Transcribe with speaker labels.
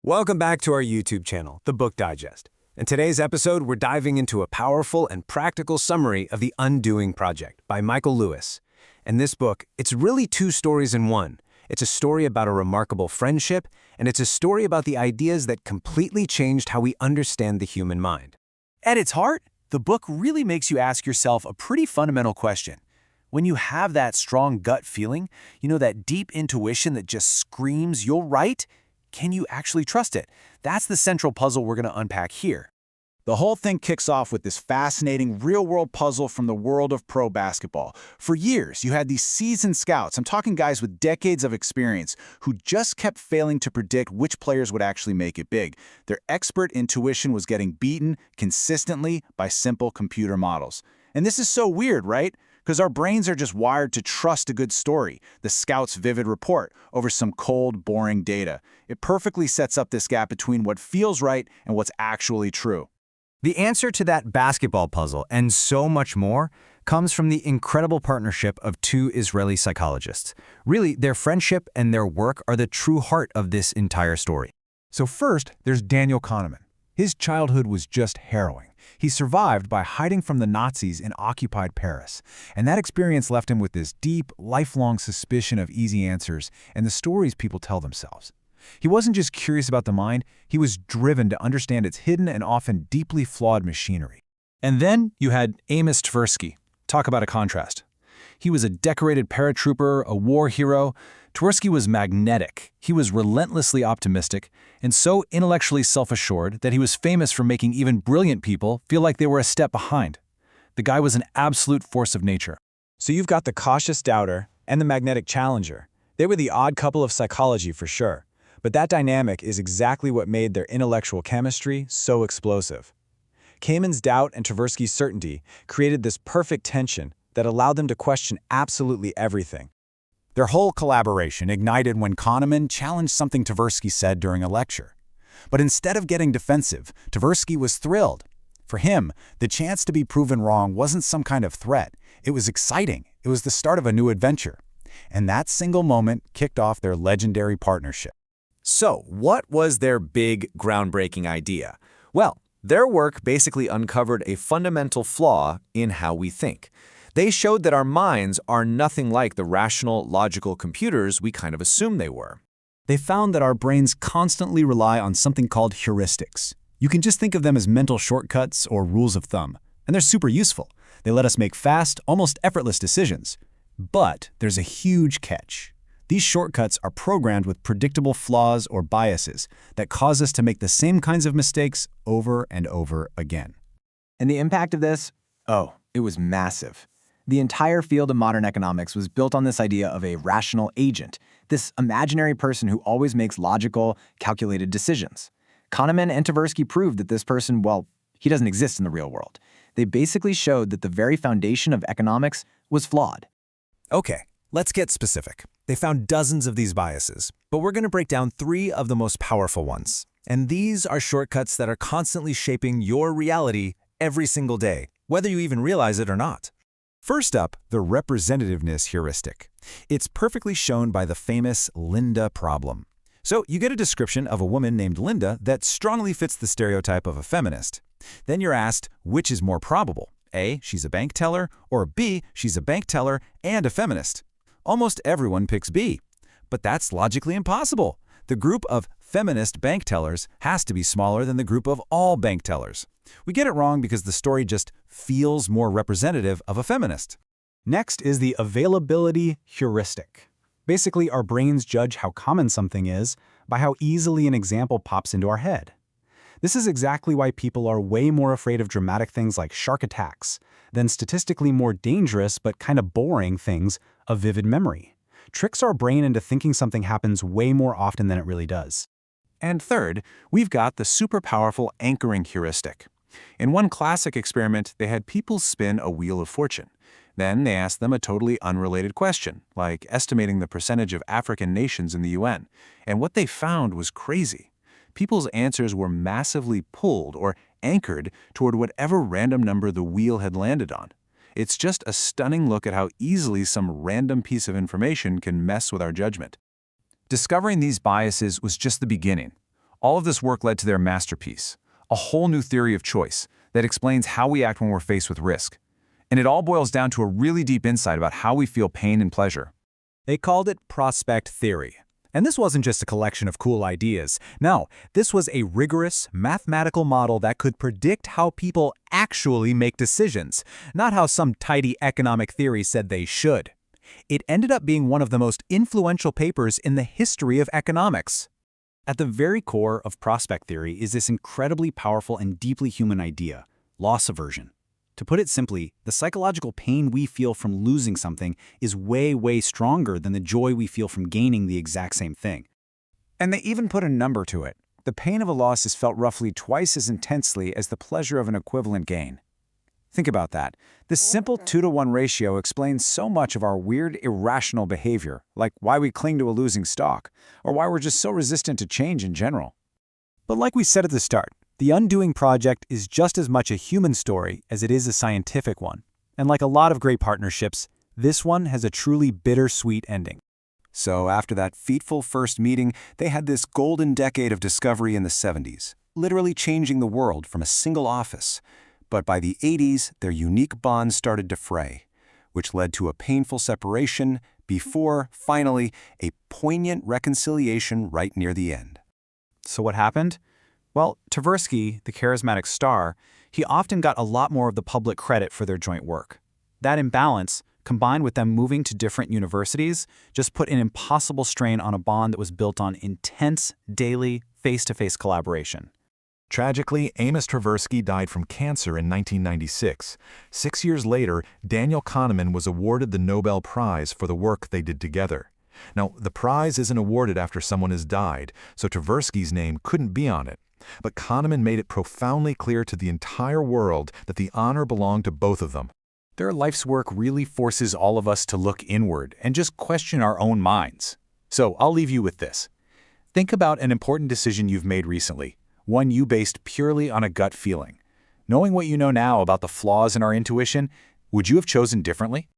Speaker 1: Welcome back to our YouTube channel, The Book Digest. In today's episode, we're diving into a powerful and practical summary of The Undoing Project by Michael Lewis. In this book, it's really two stories in one. It's a story about a remarkable friendship, and it's a story about the ideas that completely changed how we understand the human mind.
Speaker 2: At its heart, the book really makes you ask yourself a pretty fundamental question. When you have that strong gut feeling, that deep intuition that just screams, "You're right," can you actually trust it? That's the central puzzle we're going to unpack here.
Speaker 3: The whole thing kicks off with this fascinating real-world puzzle from the world of pro basketball. For years, you had these seasoned scouts, I'm talking guys with decades of experience, who just kept failing to predict which players would actually make it big. Their expert intuition was getting beaten consistently by simple computer models. And this is so weird, right? Because our brains are just wired to trust a good story, the scout's vivid report, over some cold, boring data. It perfectly sets up this gap between what feels right and what's actually true.
Speaker 4: The answer to that basketball puzzle, and so much more, comes from the incredible partnership of two Israeli psychologists. Really, their friendship and their work are the true heart of this entire story.
Speaker 5: So first, there's Daniel Kahneman. His childhood was just harrowing. He survived by hiding from the Nazis in occupied Paris, and that experience left him with this deep, lifelong suspicion of easy answers and the stories people tell themselves. He wasn't just curious about the mind, he was driven to understand its hidden and often deeply flawed machinery.
Speaker 6: And then you had Amos Tversky. Talk about a contrast. He was a decorated paratrooper, a war hero. Tversky was magnetic. He was relentlessly optimistic and so intellectually self-assured that he was famous for making even brilliant people feel like they were a step behind. The guy was an absolute force of nature.
Speaker 7: So you've got the cautious doubter and the magnetic challenger. They were the odd couple of psychology for sure. But that dynamic is exactly what made their intellectual chemistry so explosive. Kahneman's doubt and Tversky's certainty created this perfect tension that allowed them to question absolutely everything.
Speaker 3: Their whole collaboration ignited when Kahneman challenged something Tversky said during a lecture. But instead of getting defensive, Tversky was thrilled. For him, the chance to be proven wrong wasn't some kind of threat. It was exciting. It was the start of a new adventure. And that single moment kicked off their legendary partnership.
Speaker 2: So, what was their big, groundbreaking idea? Well, their work basically uncovered a fundamental flaw in how we think. They showed that our minds are nothing like the rational, logical computers we kind of assume they were.
Speaker 8: They found that our brains constantly rely on something called heuristics. You can just think of them as mental shortcuts or rules of thumb, and they're super useful. They let us make fast, almost effortless decisions. But there's a huge catch. These shortcuts are programmed with predictable flaws or biases that cause us to make the same kinds of mistakes over and over again.
Speaker 9: And the impact of this? Oh, it was massive. The entire field of modern economics was built on this idea of a rational agent, this imaginary person who always makes logical, calculated decisions. Kahneman and Tversky proved that this person, well, he doesn't exist in the real world. They basically showed that the very foundation of economics was flawed.
Speaker 1: Okay, let's get specific. They found dozens of these biases, but we're going to break down 3 of the most powerful ones. And these are shortcuts that are constantly shaping your reality every single day, whether you even realize it or not. First up, the representativeness heuristic. It's perfectly shown by the famous Linda problem. So you get a description of a woman named Linda that strongly fits the stereotype of a feminist. Then you're asked, which is more probable? A, she's a bank teller, or B, she's a bank teller and a feminist. Almost everyone picks B. But that's logically impossible. The group of feminist bank tellers has to be smaller than the group of all bank tellers. We get it wrong because the story just feels more representative of a feminist.
Speaker 5: Next is the availability heuristic. Basically, our brains judge how common something is by how easily an example pops into our head. This is exactly why people are way more afraid of dramatic things like shark attacks than statistically more dangerous but kind of boring things of vivid memory. Tricks our brain into thinking something happens way more often than it really does.
Speaker 6: And third, we've got the super powerful anchoring heuristic. In one classic experiment, they had people spin a wheel of fortune. Then they asked them a totally unrelated question, like estimating the percentage of African nations in the UN. And what they found was crazy. People's answers were massively pulled or anchored toward whatever random number the wheel had landed on. It's just a stunning look at how easily some random piece of information can mess with our judgment. Discovering these biases was just the beginning. All of this work led to their masterpiece, a whole new theory of choice that explains how we act when we're faced with risk. And it all boils down to a really deep insight about how we feel pain and pleasure.
Speaker 7: They called it prospect theory. And this wasn't just a collection of cool ideas. No, this was a rigorous, mathematical model that could predict how people actually make decisions, not how some tidy economic theory said they should. It ended up being one of the most influential papers in the history of economics. At the very core of prospect theory is this incredibly powerful and deeply human idea, loss aversion. To put it simply, the psychological pain we feel from losing something is way, way stronger than the joy we feel from gaining the exact same thing.
Speaker 2: And they even put a number to it. The pain of a loss is felt roughly twice as intensely as the pleasure of an equivalent gain. Think about that. This simple 2-to-1 ratio explains so much of our weird, irrational behavior, like why we cling to a losing stock, or why we're just so resistant to change in general.
Speaker 5: But like we said at the start, the Undoing Project is just as much a human story as it is a scientific one. And like a lot of great partnerships, this one has a truly bittersweet ending.
Speaker 1: So after that fateful first meeting, they had this golden decade of discovery in the 70s, literally changing the world from a single office. But by the 80s, their unique bonds started to fray, which led to a painful separation before, finally, a poignant reconciliation right near the end.
Speaker 5: So what happened? Well, Tversky, the charismatic star, he often got a lot more of the public credit for their joint work. That imbalance, combined with them moving to different universities, just put an impossible strain on a bond that was built on intense, daily, face-to-face collaboration.
Speaker 6: Tragically, Amos Tversky died from cancer in 1996. 6 years later, Daniel Kahneman was awarded the Nobel Prize for the work they did together. Now, the prize isn't awarded after someone has died, so Tversky's name couldn't be on it. But Kahneman made it profoundly clear to the entire world that the honor belonged to both of them.
Speaker 2: Their life's work really forces all of us to look inward and just question our own minds. So I'll leave you with this. Think about an important decision you've made recently, one you based purely on a gut feeling. Knowing what you know now about the flaws in our intuition, would you have chosen differently?